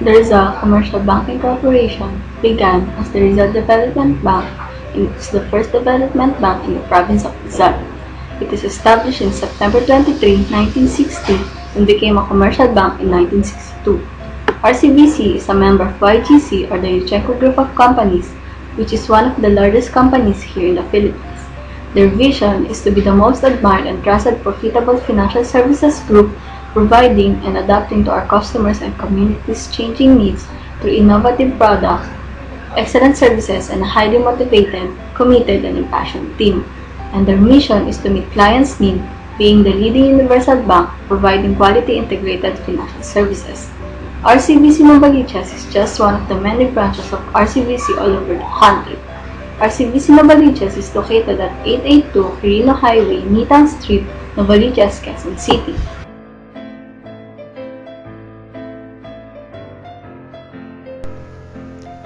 The Rizal Commercial Banking Corporation began as the Rizal Development Bank and is the first development bank in the province of Rizal. It is established in September 23, 1960 and became a commercial bank in 1962. RCBC is a member of YGC or the Yuchengco Group of Companies, which is one of the largest companies here in the Philippines. Their vision is to be the most admired and trusted profitable financial services group, providing and adapting to our customers and communities' changing needs through innovative products, excellent services, and a highly motivated, committed, and impassioned team. And their mission is to meet clients' needs, being the leading universal bank providing quality integrated financial services. RCBC Novaliches is just one of the many branches of RCBC all over the country. RCBC Novaliches is located at 882 Quirino Highway, Nitang Street, Novaliches, Quezon City.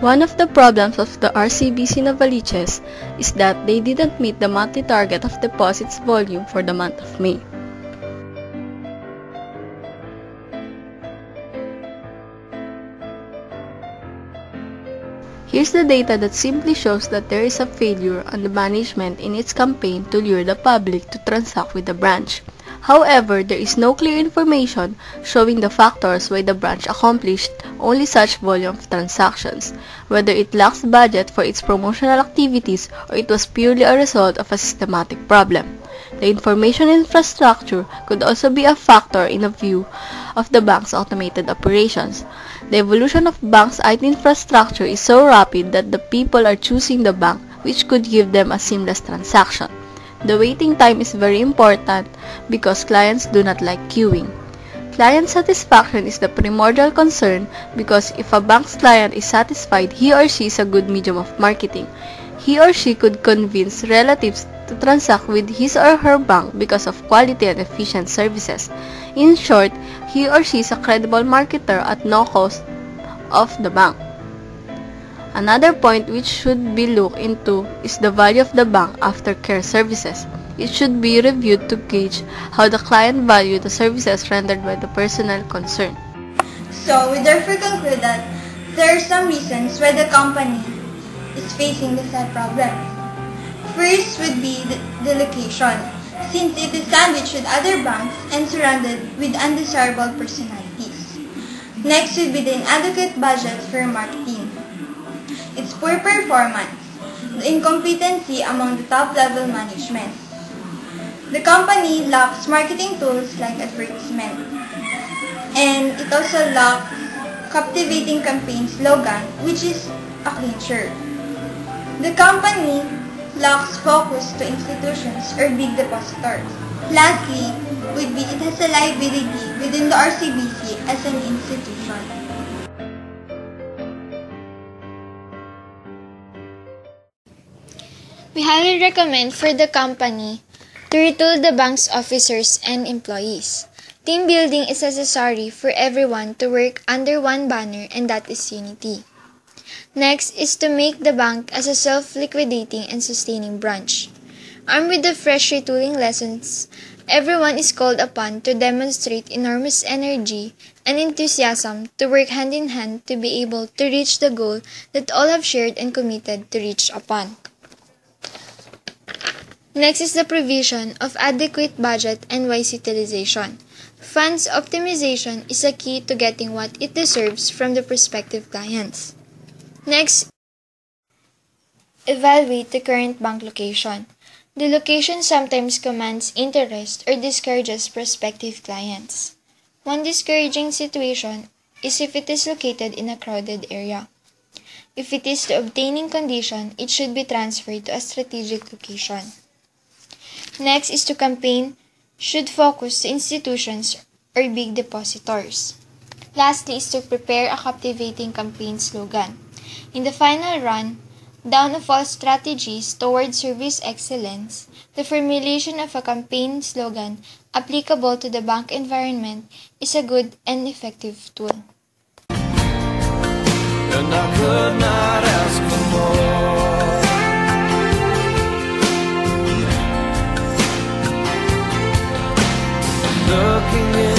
One of the problems of the RCBC Novaliches is that they didn't meet the monthly target of deposits volume for the month of May. Here's the data that simply shows that there is a failure on the management in its campaign to lure the public to transact with the branch. However, there is no clear information showing the factors why the branch accomplished only such volume of transactions, whether it lacks budget for its promotional activities or it was purely a result of a systematic problem. The information infrastructure could also be a factor in a view of the bank's automated operations. The evolution of bank's IT infrastructure is so rapid that the people are choosing the bank, which could give them a seamless transaction. The waiting time is very important because clients do not like queuing. Client satisfaction is the primordial concern because if a bank's client is satisfied, he or she is a good medium of marketing. He or she could convince relatives to transact with his or her bank because of quality and efficient services. In short, he or she is a credible marketer at no cost of the bank. Another point which should be looked into is the value of the bank after care services. It should be reviewed to gauge how the client valued the services rendered by the personnel concerned. So, we therefore conclude that there are some reasons why the company is facing the said problem. First would be the location, since it is sandwiched with other banks and surrounded with undesirable personalities. Next would be the inadequate budget for marketing, its poor performance, the incompetency among the top-level management. The company lacks marketing tools like advertisement, and it also lacks captivating campaign slogan, which is a clincher. The company lacks focus to institutions or big depositors. Lastly, would be it has a liability within the RCBC as an institution. We highly recommend for the company to retool the bank's officers and employees. Team building is necessary for everyone to work under one banner, and that is unity. Next is to make the bank as a self-liquidating and sustaining branch. Armed with the fresh retooling lessons, everyone is called upon to demonstrate enormous energy and enthusiasm to work hand in hand to be able to reach the goal that all have shared and committed to reach upon. Next is the provision of adequate budget and wise utilization. Funds optimization is a key to getting what it deserves from the prospective clients. Next, evaluate the current bank location. The location sometimes commands interest or discourages prospective clients. One discouraging situation is if it is located in a crowded area. If it is the obtaining condition, it should be transferred to a strategic location. Next is to campaign should focus to institutions or big depositors. Lastly is to prepare a captivating campaign slogan. In the final run, down of all strategies toward service excellence, the formulation of a campaign slogan applicable to the bank environment is a good and effective tool. And I could not ask for more. Looking in